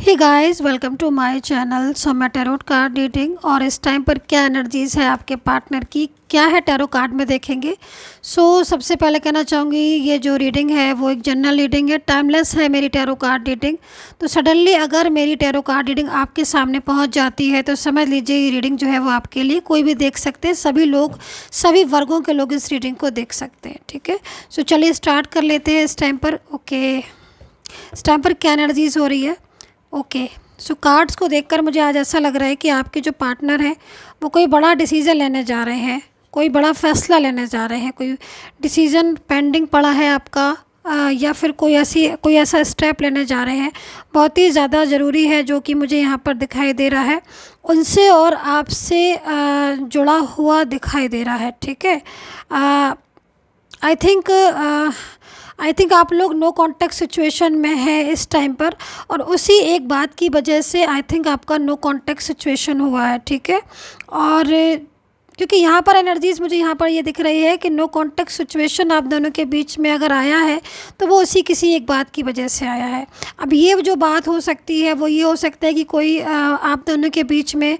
Hey guys, welcome to my channel. So मैं tarot card reading और इस time पर क्या एनर्जीज़ है आपके पार्टनर की, क्या है टैरो कार्ड में देखेंगे। सबसे पहले कहना चाहूँगी ये जो रीडिंग है वो एक जनरल रीडिंग है, टाइमलेस है मेरी टैरो कार्ड रीडिंग। तो सडनली अगर मेरी टैरो कार्ड रीडिंग आपके सामने पहुँच जाती है तो समझ लीजिए ये रीडिंग जो है वो आपके लिए, कोई भी देख सकते हैं, सभी लोग, सभी वर्गों के लोग इस रीडिंग को देख सकते हैं। ठीक है, चलिए स्टार्ट कर लेते हैं इस टाइम पर। ओके, इस टाइम पर क्या एनर्जीज़ हो रही है। ओके, कार्ड्स को देखकर मुझे आज ऐसा लग रहा है कि आपके जो पार्टनर हैं वो कोई बड़ा डिसीज़न लेने जा रहे हैं, कोई बड़ा फ़ैसला लेने जा रहे हैं, कोई डिसीज़न पेंडिंग पड़ा है आपका, या फिर कोई ऐसा स्टेप लेने जा रहे हैं बहुत ही ज़्यादा ज़रूरी है, जो कि मुझे यहाँ पर दिखाई दे रहा है, उनसे और आपसे जुड़ा हुआ दिखाई दे रहा है। ठीक है, आई थिंक आप लोग नो कॉन्टैक्ट सिचुएशन में है इस टाइम पर, और उसी एक बात की वजह से आई थिंक आपका नो कॉन्टैक्ट सिचुएशन हुआ है। ठीक है, और क्योंकि यहाँ पर एनर्जीज़ मुझे यहाँ पर ये दिख रही है कि नो कॉन्टैक्ट सिचुएशन आप दोनों के बीच में अगर आया है तो वो उसी किसी एक बात की वजह से आया है। अब ये जो बात हो सकती है वो ये हो सकता है कि कोई आप दोनों के बीच में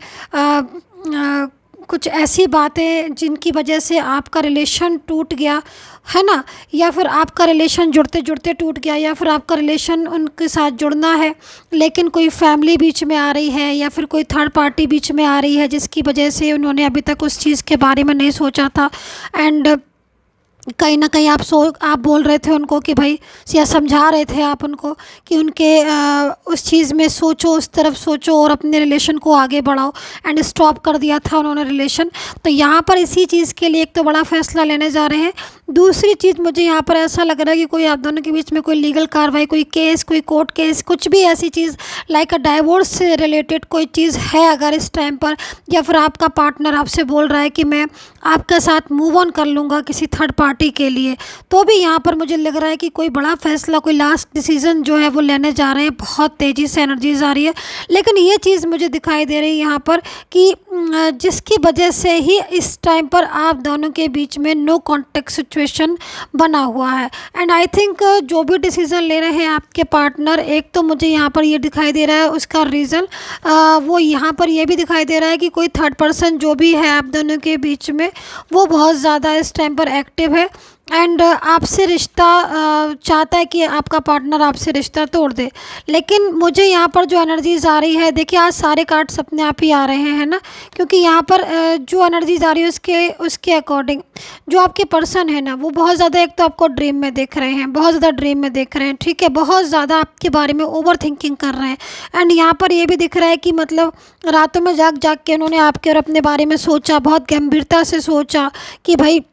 कुछ ऐसी बातें जिनकी वजह से आपका रिलेशन टूट गया है ना, या फिर आपका रिलेशन जुड़ते जुड़ते टूट गया, या फिर आपका रिलेशन उनके साथ जुड़ना है लेकिन कोई फैमिली बीच में आ रही है, या फिर कोई थर्ड पार्टी बीच में आ रही है जिसकी वजह से उन्होंने अभी तक उस चीज़ के बारे में नहीं सोचा था। एंड कहीं ना कहीं आप बोल रहे थे उनको कि भाई, या समझा रहे थे आप उनको कि उनके उस चीज़ में सोचो, उस तरफ सोचो और अपने रिलेशन को आगे बढ़ाओ, एंड स्टॉप कर दिया था उन्होंने रिलेशन। तो यहाँ पर इसी चीज़ के लिए एक तो बड़ा फैसला लेने जा रहे हैं। दूसरी चीज़ मुझे यहाँ पर ऐसा लग रहा है कि कोई आप दोनों के बीच में कोई लीगल कार्रवाई, कोई केस, कोई कोर्ट केस, कुछ भी ऐसी चीज़ लाइक अ डाइवोर्स से रिलेटेड कोई चीज़ है अगर इस टाइम पर, या फिर आपका पार्टनर आपसे बोल रहा है कि मैं आपके साथ मूव ऑन कर लूँगा किसी थर्ड पार्टी के लिए, तो भी यहाँ पर मुझे लग रहा है कि कोई बड़ा फैसला, कोई लास्ट डिसीज़न जो है वो लेने जा रहे हैं। बहुत तेज़ी से एनर्जीज आ रही है, लेकिन ये चीज़ मुझे दिखाई दे रही है यहाँ पर कि जिसकी वजह से ही इस टाइम पर आप दोनों के बीच में नो कॉन्टैक्ट सिचुएशन बना हुआ है। एंड आई थिंक जो भी डिसीज़न ले रहे हैं आपके पार्टनर, एक तो मुझे यहाँ पर ये दिखाई दे रहा है उसका रीज़न वो यहाँ पर ये भी दिखाई दे रहा है कि कोई थर्ड पर्सन जो भी है आप दोनों के बीच में वो बहुत ज़्यादा इस टाइम पर एक्टिव है, एंड आपसे रिश्ता चाहता है कि आपका पार्टनर आपसे रिश्ता तोड़ दे। लेकिन मुझे यहाँ पर जो एनर्जीज़ आ रही है, देखिए आज सारे कार्ड्स अपने आप ही आ रहे हैं ना, क्योंकि यहाँ पर जो एनर्जीज़ आ रही है उसके अकॉर्डिंग जो आपके पर्सन है ना वो बहुत ज़्यादा, एक तो आपको ड्रीम में देख रहे हैं, बहुत ज़्यादा ड्रीम में देख रहे हैं। ठीक है, बहुत ज़्यादा आपके बारे में ओवर थिंकिंग कर रहे हैं। एंड यहाँ पर ये भी दिख रहा है कि मतलब रातों में जाग जाग के उन्होंने आपके और अपने बारे में सोचा, बहुत गंभीरता से सोचा कि भाई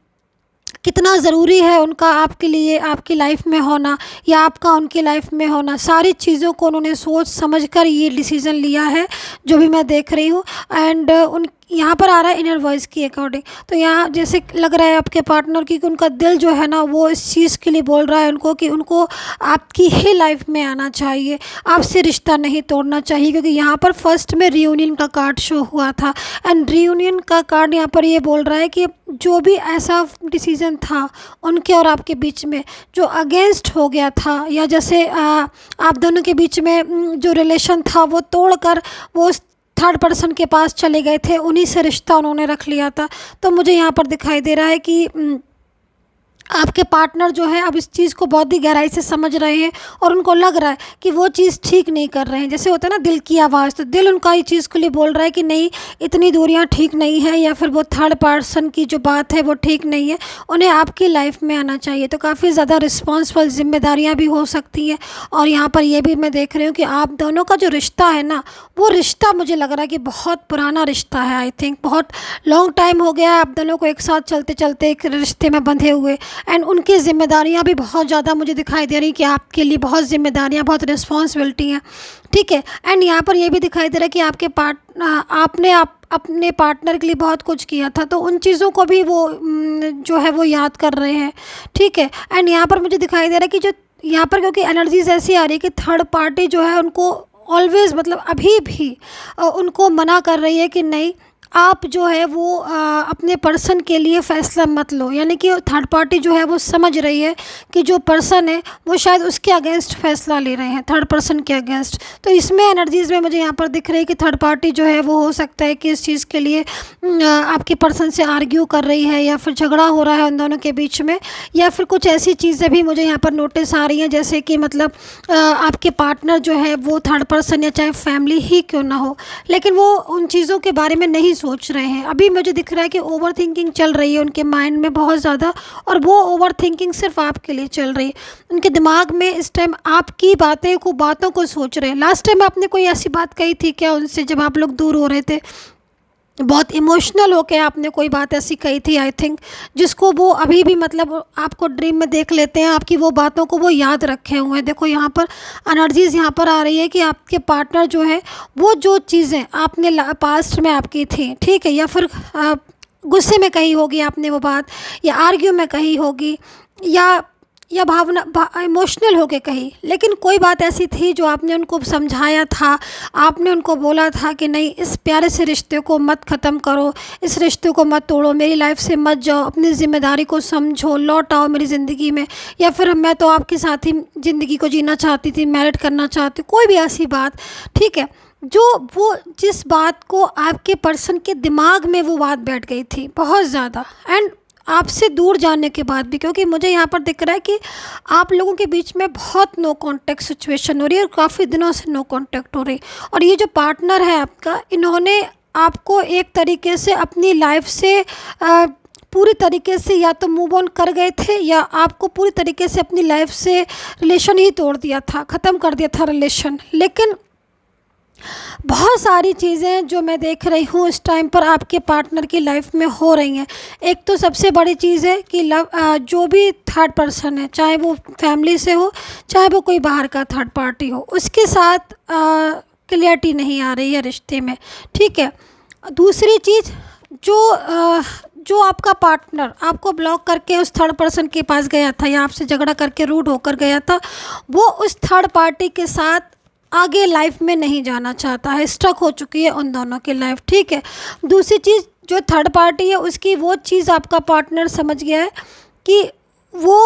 कितना ज़रूरी है उनका आपके लिए, आपकी लाइफ में होना, या आपका उनकी लाइफ में होना। सारी चीज़ों को उन्होंने सोच समझकर ये डिसीज़न लिया है जो भी मैं देख रही हूँ। एंड उन यहाँ पर आ रहा है इनर वॉइस की अकॉर्डिंग, तो यहाँ जैसे लग रहा है आपके पार्टनर की कि उनका दिल जो है ना वो इस चीज़ के लिए बोल रहा है उनको कि उनको आपकी ही लाइफ में आना चाहिए, आपसे रिश्ता नहीं तोड़ना चाहिए, क्योंकि यहाँ पर फर्स्ट में रियूनियन का कार्ड शो हुआ था। एंड रियूनियन का कार्ड यहाँ पर ये बोल रहा है कि जो भी ऐसा डिसीज़न था उनके और आपके बीच में जो अगेंस्ट हो गया था, या जैसे आप दोनों के बीच में जो रिलेशन था वो तोड़कर वो थर्ड पर्सन के पास चले गए थे, उन्हीं से रिश्ता उन्होंने रख लिया था। तो मुझे यहाँ पर दिखाई दे रहा है कि आपके पार्टनर जो है अब इस चीज़ को बहुत ही गहराई से समझ रहे हैं, और उनको लग रहा है कि वो चीज़ ठीक नहीं कर रहे हैं। जैसे होता है ना दिल की आवाज़, तो दिल उनका इस चीज़ के लिए बोल रहा है कि नहीं, इतनी दूरियां ठीक नहीं है, या फिर वो थर्ड पर्सन की जो बात है वो ठीक नहीं है, उन्हें आपकी लाइफ में आना चाहिए। तो काफ़ी ज़्यादा रिस्पॉन्सिबल जिम्मेदारियाँ भी हो सकती हैं। और यहाँ पर ये भी मैं देख रही हूँ कि आप दोनों का जो रिश्ता है ना, वो रिश्ता मुझे लग रहा है कि बहुत पुराना रिश्ता है। आई थिंक बहुत लॉन्ग टाइम हो गया है आप दोनों को एक साथ चलते चलते एक रिश्ते में बंधे हुए। एंड उनकी ज़िम्मेदारियाँ भी बहुत ज़्यादा मुझे दिखाई दे रही कि आपके लिए बहुत ज़िम्मेदारियाँ, बहुत रिस्पॉन्सिबिलिटी हैं। ठीक है, एंड यहाँ पर ये भी दिखाई दे रहा है कि आपने अपने पार्टनर के लिए बहुत कुछ किया था, तो उन चीज़ों को भी वो जो है वो याद कर रहे हैं। ठीक है, एंड यहाँ पर मुझे दिखाई दे रहा है कि जो यहाँ पर क्योंकि एनर्जीज ऐसी आ रही है कि थर्ड पार्टी जो है उनको ऑलवेज़, मतलब अभी भी उनको मना कर रही है कि नहीं, आप जो है वो अपने पर्सन के लिए फ़ैसला मत लो। यानी कि थर्ड पार्टी जो है वो समझ रही है कि जो पर्सन है वो शायद उसके अगेंस्ट फ़ैसला ले रहे हैं, थर्ड पर्सन के अगेंस्ट। तो इसमें एनर्जीज़ में मुझे यहाँ पर दिख रही है कि थर्ड पार्टी जो है वो हो सकता है कि इस चीज़ के लिए आपके पर्सन से आर्ग्यू कर रही है, या फिर झगड़ा हो रहा है उन दोनों के बीच में, या फिर कुछ ऐसी चीज़ें भी मुझे यहाँ पर नोटिस आ रही हैं, जैसे कि मतलब आपके पार्टनर जो है वो थर्ड पर्सन या चाहे फैमिली ही क्यों ना हो, लेकिन वो उन चीज़ों के बारे में नहीं सोच रहे हैं। अभी मुझे दिख रहा है कि ओवर थिंकिंग चल रही है उनके माइंड में बहुत ज़्यादा, और वो ओवर थिंकिंग सिर्फ आपके लिए चल रही है। उनके दिमाग में इस टाइम आपकी बातों को सोच रहे हैं। लास्ट टाइम आपने कोई ऐसी बात कही थी क्या उनसे, जब आप लोग दूर हो रहे थे? बहुत इमोशनल होके आपने कोई बात ऐसी कही थी आई थिंक, जिसको वो अभी भी मतलब आपको ड्रीम में देख लेते हैं, आपकी वो बातों को वो याद रखे हुए हैं। देखो यहाँ पर एनर्जीज़ यहाँ पर आ रही है कि आपके पार्टनर जो है वो जो चीज़ें आपने पास्ट में आपकी थी, ठीक है, या फिर गुस्से में कही होगी आपने वो बात, या आर्ग्यू में कही होगी, या इमोशनल होके कही, लेकिन कोई बात ऐसी थी जो आपने उनको समझाया था, आपने उनको बोला था कि नहीं, इस प्यारे से रिश्ते को मत ख़त्म करो, इस रिश्ते को मत तोड़ो, मेरी लाइफ से मत जाओ, अपनी ज़िम्मेदारी को समझो, लौट आओ मेरी ज़िंदगी में, या फिर मैं तो आपके साथ ही ज़िंदगी को जीना चाहती थी, मैरिड करना चाहती, कोई भी ऐसी बात, ठीक है, जो वो जिस बात को आपके पर्सन के दिमाग में वो बात बैठ गई थी बहुत ज़्यादा, एंड आपसे दूर जाने के बाद भी, क्योंकि मुझे यहाँ पर दिख रहा है कि आप लोगों के बीच में बहुत नो कांटेक्ट सिचुएशन हो रही है, और काफ़ी दिनों से नो कांटेक्ट हो रही। और ये जो पार्टनर है आपका, इन्होंने आपको एक तरीके से अपनी लाइफ से पूरी तरीके से या तो मूव ऑन कर गए थे, या आपको पूरी तरीके से अपनी लाइफ से रिलेशन ही तोड़ दिया था, ख़त्म कर दिया था रिलेशन। लेकिन बहुत सारी चीज़ें जो मैं देख रही हूँ इस टाइम पर आपके पार्टनर की लाइफ में हो रही हैं। एक तो सबसे बड़ी चीज़ है कि जो भी थर्ड पर्सन है, चाहे वो फैमिली से हो, चाहे वो कोई बाहर का थर्ड पार्टी हो, उसके साथ क्लियरिटी नहीं आ रही है रिश्ते में, ठीक है। दूसरी चीज़, जो आपका पार्टनर आपको ब्लॉक करके उस थर्ड पर्सन के पास गया था, या आपसे झगड़ा करके रूड होकर गया था, वो उस थर्ड पार्टी के साथ आगे लाइफ में नहीं जाना चाहता है, स्टक हो चुकी है उन दोनों की लाइफ, ठीक है। दूसरी चीज़, जो थर्ड पार्टी है उसकी वो चीज़ आपका पार्टनर समझ गया है कि वो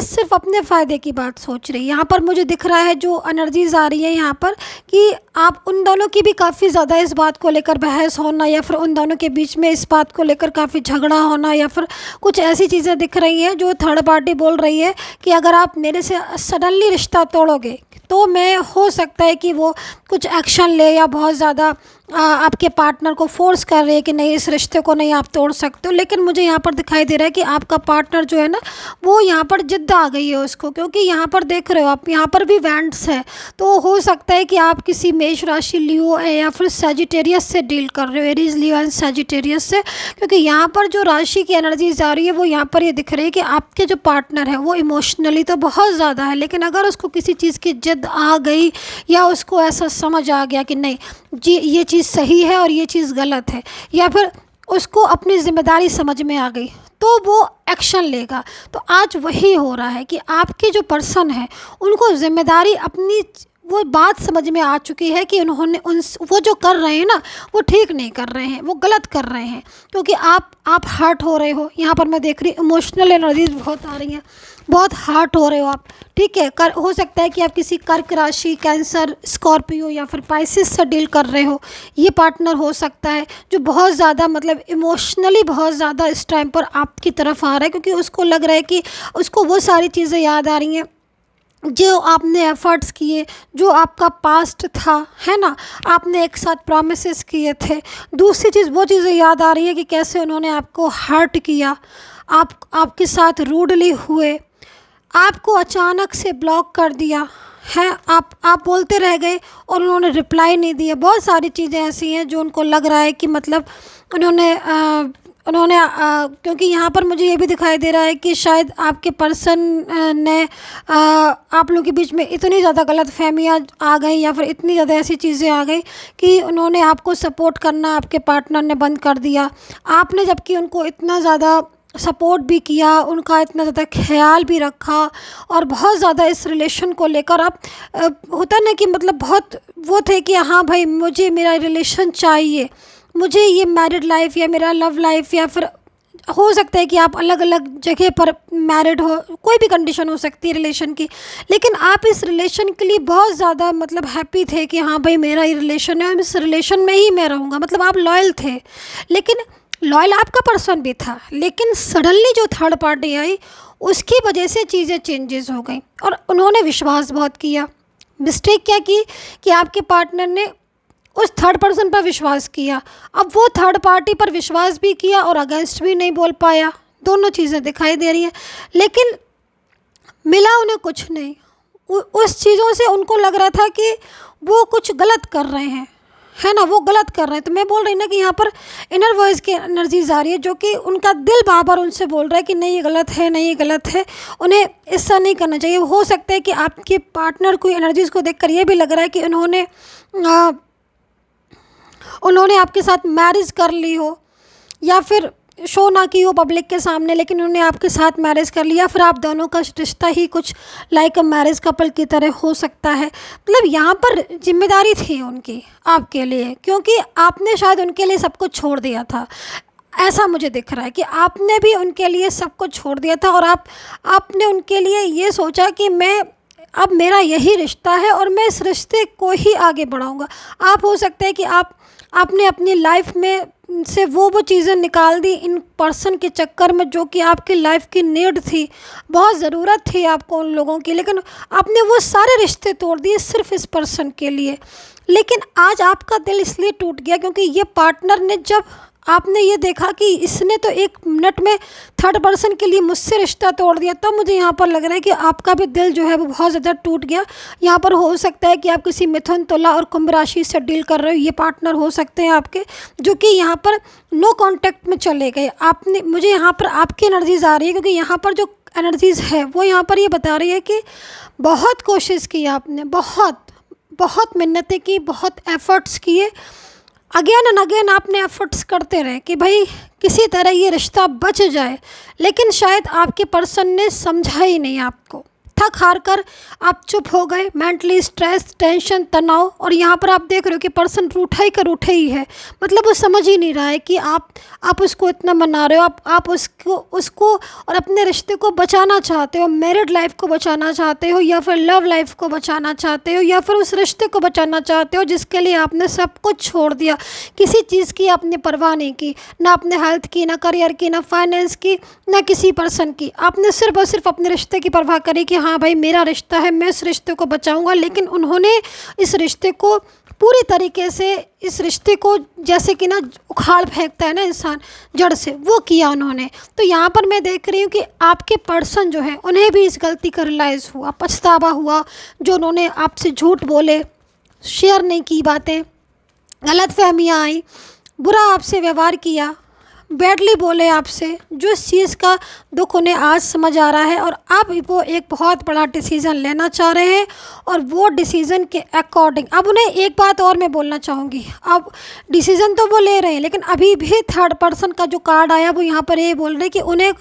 सिर्फ अपने फ़ायदे की बात सोच रही है। यहाँ पर मुझे दिख रहा है, जो एनर्जीज़ आ रही है यहाँ पर, कि आप उन दोनों की भी काफ़ी ज़्यादा इस बात को लेकर बहस होना, या फिर उन दोनों के बीच में इस बात को लेकर काफ़ी झगड़ा होना, या फिर कुछ ऐसी चीज़ें दिख रही हैं जो थर्ड पार्टी बोल रही है कि अगर आप मेरे से सडनली रिश्ता तोड़ोगे तो मैं, हो सकता है कि वो कुछ एक्शन ले, या बहुत ज़्यादा आपके पार्टनर को फोर्स कर रही है कि नहीं, इस रिश्ते को नहीं आप तोड़ सकते हो। लेकिन मुझे यहाँ पर दिखाई दे रहा है कि आपका पार्टनर जो है ना, वो यहाँ पर जिद्द आ गई है उसको, क्योंकि यहाँ पर देख रहे हो आप, यहाँ पर भी वैंड्स है। तो हो सकता है कि आप किसी मेष राशि, लियो या फिर सजिटेरियस से डील कर रहे हो, एरीज, लियो एंड सजिटेरियस से, क्योंकि यहाँ पर जो राशि की एनर्जीज आ रही है वो यहाँ पर ये दिख रही है कि आपके जो पार्टनर है वो इमोशनली तो बहुत ज़्यादा है, लेकिन अगर उसको किसी चीज़ की जिद आ गई, या उसको ऐसा समझ आ गया कि नहीं जी ये चीज़ सही है और ये चीज़ गलत है, या फिर उसको अपनी ज़िम्मेदारी समझ में आ गई, तो वो एक्शन लेगा। तो आज वही हो रहा है कि आपके जो पर्सन है उनको ज़िम्मेदारी अपनी, वो बात समझ में आ चुकी है कि उन्होंने वो जो कर रहे हैं ना, वो ठीक नहीं कर रहे हैं, वो गलत कर रहे हैं, क्योंकि आप हर्ट हो रहे हो। यहाँ पर मैं देख रही, इमोशनल एनर्जीज बहुत आ रही हैं, बहुत हर्ट हो रहे हो आप, ठीक है। हो सकता है कि आप किसी कर्क राशि, कैंसर, स्कॉर्पियो या फिर पाइसिस से डील कर रहे हो। ये पार्टनर हो सकता है जो बहुत ज़्यादा मतलब इमोशनली बहुत ज़्यादा इस टाइम पर आपकी तरफ आ रहा है, क्योंकि उसको लग रहा है कि उसको वो सारी चीज़ें याद आ रही हैं जो आपने एफ़र्ट्स किए, जो आपका पास्ट था, है ना, आपने एक साथ प्रॉमिसेस किए थे। दूसरी चीज़, वो चीज़ें याद आ रही है कि कैसे उन्होंने आपको हर्ट किया, आपके साथ रूडली हुए, आपको अचानक से ब्लॉक कर दिया है, आप बोलते रह गए और उन्होंने रिप्लाई नहीं दिया। बहुत सारी चीज़ें ऐसी हैं जो उनको लग रहा है कि मतलब उन्होंने क्योंकि यहाँ पर मुझे ये भी दिखाई दे रहा है कि शायद आपके पर्सन ने आप लोगों के बीच में इतनी ज़्यादा गलतफहमियाँ आ गई, या फिर इतनी ज़्यादा ऐसी चीज़ें आ गई कि उन्होंने आपको सपोर्ट करना, आपके पार्टनर ने बंद कर दिया। आपने जबकि उनको इतना ज़्यादा सपोर्ट भी किया, उनका इतना ज़्यादा ख्याल भी रखा, और बहुत ज़्यादा इस रिलेशन को लेकर आप होता ना कि मतलब बहुत वो थे कि हाँ भाई मुझे मेरा रिलेशन चाहिए, मुझे ये मैरिड लाइफ या मेरा लव लाइफ, या फिर हो सकता है कि आप अलग अलग जगह पर मैरिड हो, कोई भी कंडीशन हो सकती है रिलेशन की, लेकिन आप इस रिलेशन के लिए बहुत ज़्यादा मतलब हैप्पी थे कि हाँ भाई मेरा ये रिलेशन है, इस रिलेशन में ही मैं रहूँगा, मतलब आप लॉयल थे। लेकिन लॉयल आपका पर्सन भी था, लेकिन सडनली जो थर्ड पार्टी आई उसकी वजह से चीज़ें चेंजेस हो गई और उन्होंने विश्वास बहुत किया। मिस्टेक क्या की कि आपके पार्टनर ने उस थर्ड पर्सन पर विश्वास किया। अब वो थर्ड पार्टी पर विश्वास भी किया और अगेंस्ट भी नहीं बोल पाया, दोनों चीज़ें दिखाई दे रही हैं, लेकिन मिला उन्हें कुछ नहीं। उस चीज़ों से उनको लग रहा था कि वो कुछ गलत कर रहे हैं, है ना, वो गलत कर रहे हैं। तो मैं बोल रही ना कि यहाँ पर इनर वॉइस की एनर्जीज आ रही है, जो कि उनका दिल बार बार उनसे बोल रहा है कि नहीं ये गलत है, नहीं ये गलत है, उन्हें ऐसा नहीं करना चाहिए। हो सकता है कि आपके पार्टनर को एनर्जीज़ को देखकर ये भी लग रहा है कि उन्होंने आपके साथ मैरिज कर ली हो, या फिर शो ना की हो पब्लिक के सामने, लेकिन उन्होंने आपके साथ मैरिज कर लिया, फिर आप दोनों का रिश्ता ही कुछ लाइक अ मैरिज कपल की तरह हो सकता है। मतलब यहाँ पर जिम्मेदारी थी उनकी आपके लिए, क्योंकि आपने शायद उनके लिए सब कुछ छोड़ दिया था। ऐसा मुझे दिख रहा है कि आपने भी उनके लिए सब कुछ छोड़ दिया था, और आपने उनके लिए ये सोचा कि अब मेरा यही रिश्ता है और मैं इस रिश्ते को ही आगे बढ़ाऊंगा। आप हो सकता है कि आपने अपनी लाइफ में से वो चीज़ें निकाल दी इन पर्सन के चक्कर में, जो कि आपकी लाइफ की नीड थी, बहुत ज़रूरत थी आपको उन लोगों की, लेकिन आपने वो सारे रिश्ते तोड़ दिए सिर्फ इस पर्सन के लिए। लेकिन आज आपका दिल इसलिए टूट गया क्योंकि ये पार्टनर ने, जब आपने ये देखा कि इसने तो एक मिनट में थर्ड पर्सन के लिए मुझसे रिश्ता तोड़ दिया, तो मुझे यहाँ पर लग रहा है कि आपका भी दिल जो है वो बहुत ज़्यादा टूट गया। यहाँ पर हो सकता है कि आप किसी मिथुन, तुला और कुंभ राशि से डील कर रहे हो, ये पार्टनर हो सकते हैं आपके, जो कि यहाँ पर नो कॉन्टैक्ट में चले गए। मुझे यहाँ पर आपकी एनर्जीज आ रही है, क्योंकि यहाँ पर जो एनर्जीज है वो यहाँ पर ये बता रही है कि बहुत कोशिश की आपने, बहुत मिन्नतें की, बहुत एफर्ट्स किए, अगेन एंड अगेन आपने एफर्ट्स करते रहे कि भाई किसी तरह ये रिश्ता बच जाए, लेकिन शायद आपके पर्सन ने समझा ही नहीं आपको। थक हार कर आप चुप हो गए, मेंटली स्ट्रेस, टेंशन, तनाव, और यहाँ पर आप देख रहे हो कि पर्सन रूठा ही है। मतलब वो समझ ही नहीं रहा है कि आप उसको इतना मना रहे हो, आप उसको और अपने रिश्ते को बचाना चाहते हो, मैरिड लाइफ को बचाना चाहते हो, या फिर लव लाइफ को बचाना चाहते हो, या फिर उस रिश्ते को बचाना चाहते हो जिसके लिए आपने सब कुछ छोड़ दिया। किसी चीज़ की आपने परवाह नहीं की, ना अपने हेल्थ की, ना करियर की, ना फाइनेंस की, ना किसी पर्सन की। आपने सिर्फ और सिर्फ अपने रिश्ते की परवाह करी कि हाँ भाई मेरा रिश्ता है, मैं इस रिश्ते को बचाऊंगा। लेकिन उन्होंने इस रिश्ते को पूरी तरीके से, इस रिश्ते को जैसे कि ना उखाड़ फेंकता है ना इंसान जड़ से, वो किया उन्होंने। तो यहाँ पर मैं देख रही हूँ कि आपके पर्सन जो है उन्हें भी इस गलती का रियलाइज़ हुआ, पछतावा हुआ, जो उन्होंने आपसे झूठ बोले, शेयर नहीं की बातें, गलतफहमियाँ आई, बुरा आपसे व्यवहार किया, बैडली बोले आपसे, जो इस चीज़ का दुख उन्हें आज समझ आ रहा है। और अब वो एक बहुत बड़ा डिसीज़न लेना चाह रहे हैं, और वो डिसीज़न के अकॉर्डिंग अब उन्हें एक बात और मैं बोलना चाहूँगी। अब डिसीज़न तो वो ले रहे हैं, लेकिन अभी भी थर्ड पर्सन का जो कार्ड आया वो यहाँ पर ये बोल रहे हैं कि उन्हें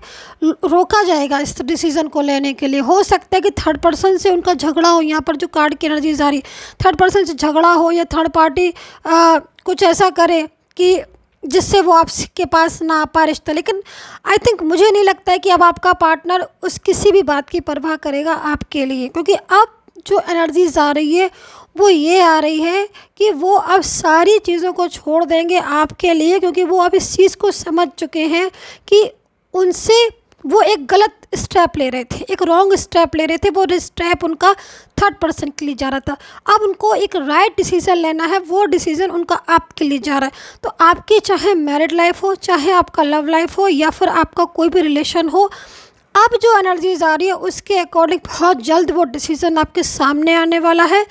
रोका जाएगा इस डिसीज़न को लेने के लिए। हो सकता है कि थर्ड पर्सन से उनका झगड़ा हो, यहाँ पर जो कार्ड की एनर्जीज आ रही, थर्ड पर्सन से झगड़ा हो, या थर्ड पार्टी कुछ ऐसा करे कि जिससे वो आपके पास ना आ पाए रिश्ता। लेकिन आई थिंक, मुझे नहीं लगता है कि अब आपका पार्टनर उस किसी भी बात की परवाह करेगा आपके लिए, क्योंकि अब जो एनर्जीज आ रही है वो ये आ रही है कि वो अब सारी चीज़ों को छोड़ देंगे आपके लिए, क्योंकि वो अब इस चीज़ को समझ चुके हैं कि उनसे वो एक गलत स्टेप ले रहे थे, एक रॉन्ग स्टेप ले रहे थे। वो स्टेप उनका थर्ड पर्सन के लिए जा रहा था, अब उनको एक राइट डिसीज़न लेना है, वो डिसीज़न उनका आपके लिए जा रहा है। तो आपकी चाहे मैरिड लाइफ हो, चाहे आपका लव लाइफ हो, या फिर आपका कोई भी रिलेशन हो, अब जो एनर्जीज आ रही है उसके अकॉर्डिंग बहुत जल्द वो डिसीज़न आपके सामने आने वाला है।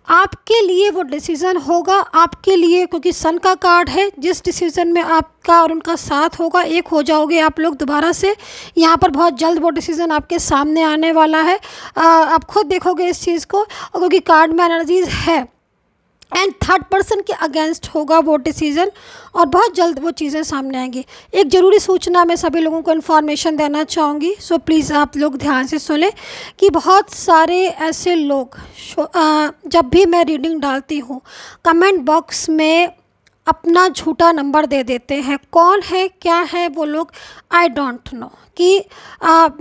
आपके लिए वो डिसीज़न होगा, आपके लिए, क्योंकि सन का कार्ड है, जिस डिसीज़न में आपका और उनका साथ होगा, एक हो जाओगे आप लोग दोबारा से। यहाँ पर बहुत जल्द वो डिसीज़न आपके सामने आने वाला है, आप खुद देखोगे इस चीज़ को, और क्योंकि कार्ड में एनर्जीज है, एंड थर्ड पर्सन के अगेंस्ट होगा वो डिसीज़न, और बहुत जल्द वो चीज़ें सामने आएंगी। एक ज़रूरी सूचना मैं सभी लोगों को इन्फॉर्मेशन देना चाहूँगी, सो प्लीज़ आप लोग ध्यान से सुने कि बहुत सारे ऐसे लोग जब भी मैं रीडिंग डालती हूँ, कमेंट बॉक्स में अपना झूठा नंबर दे देते हैं। कौन है क्या है वो लोग, आई डोंट नो, कि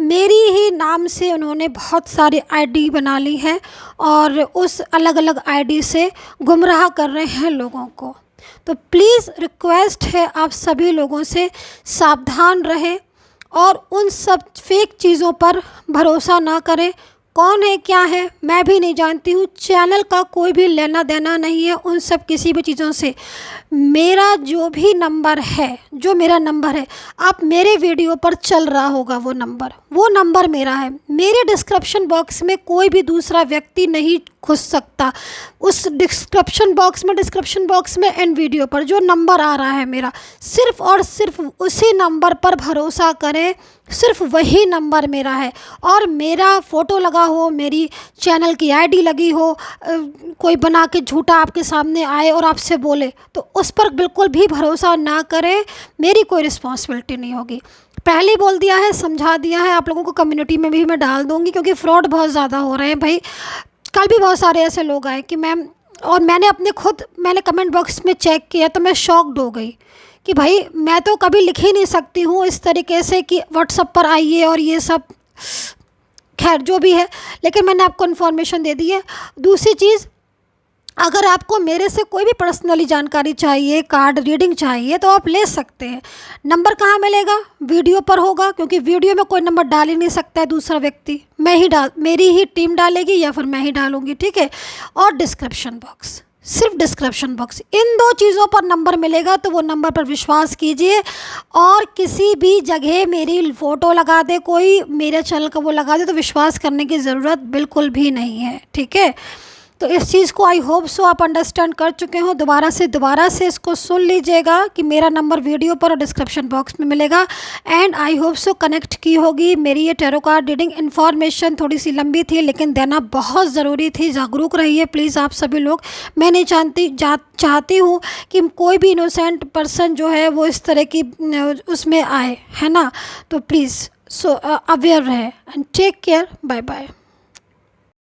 मेरी ही नाम से उन्होंने बहुत सारी आईडी बना ली है और उस अलग अलग आईडी से गुमराह कर रहे हैं लोगों को। तो प्लीज़ रिक्वेस्ट है आप सभी लोगों से, सावधान रहें और उन सब फेक चीज़ों पर भरोसा ना करें। कौन है क्या है मैं भी नहीं जानती हूँ, चैनल का कोई भी लेना देना नहीं है उन सब किसी भी चीज़ों से। मेरा जो भी नंबर है, जो मेरा नंबर है, आप मेरे वीडियो पर चल रहा होगा वो नंबर मेरा है। मेरे डिस्क्रिप्शन बॉक्स में कोई भी दूसरा व्यक्ति नहीं घुस सकता। उस डिस्क्रिप्शन बॉक्स में एंड वीडियो पर जो नंबर आ रहा है मेरा, सिर्फ़ और सिर्फ उसी नंबर पर भरोसा करें, सिर्फ वही नंबर मेरा है। और मेरा फ़ोटो लगा हो, मेरी चैनल की आईडी लगी हो, कोई बना के झूठा आपके सामने आए और आपसे बोले, तो उस पर बिल्कुल भी भरोसा ना करें। मेरी कोई रिस्पॉन्सिबिलिटी नहीं होगी। पहले बोल दिया है, समझा दिया है, आप लोगों को कम्युनिटी में भी मैं डाल दूँगी, क्योंकि फ्रॉड बहुत ज़्यादा हो रहे हैं भाई। कल भी बहुत सारे ऐसे लोग आए कि मैम, और मैंने कमेंट बॉक्स में चेक किया तो मैं शॉक्ड हो गई कि भाई मैं तो कभी लिख ही नहीं सकती हूँ इस तरीके से कि व्हाट्सएप पर आइए और ये सब। खैर जो भी है, लेकिन मैंने आपको इन्फॉर्मेशन दे दी है। दूसरी चीज़, अगर आपको मेरे से कोई भी पर्सनली जानकारी चाहिए, कार्ड रीडिंग चाहिए, तो आप ले सकते हैं। नंबर कहाँ मिलेगा? वीडियो पर होगा, क्योंकि वीडियो में कोई नंबर डाल ही नहीं सकता है दूसरा व्यक्ति। मेरी ही टीम डालेगी या फिर मैं ही डालूँगी, ठीक है। और डिस्क्रिप्शन बॉक्स, सिर्फ डिस्क्रिप्शन बॉक्स, इन दो चीज़ों पर नंबर मिलेगा, तो वो नंबर पर विश्वास कीजिए। और किसी भी जगह मेरी फ़ोटो लगा दे कोई, मेरे चैनल का वो लगा दे, तो विश्वास करने की ज़रूरत बिल्कुल भी नहीं है, ठीक है। तो इस चीज़ को आई होप सो आप अंडरस्टैंड कर चुके हो। दोबारा से इसको सुन लीजिएगा कि मेरा नंबर वीडियो पर और डिस्क्रिप्शन बॉक्स में मिलेगा। And I hope so connect की होगी। मेरी ये टैरो कार्ड रीडिंग इन्फॉर्मेशन थोड़ी सी लंबी थी, लेकिन देना बहुत ज़रूरी थी। जागरूक रहिए प्लीज़ आप सभी लोग। मैं नहीं चाहती हूँ कि कोई भी इनोसेंट पर्सन जो है वो इस तरह की उसमें आए, है ना। तो प्लीज़ अवेयर रहे। And take care, bye bye.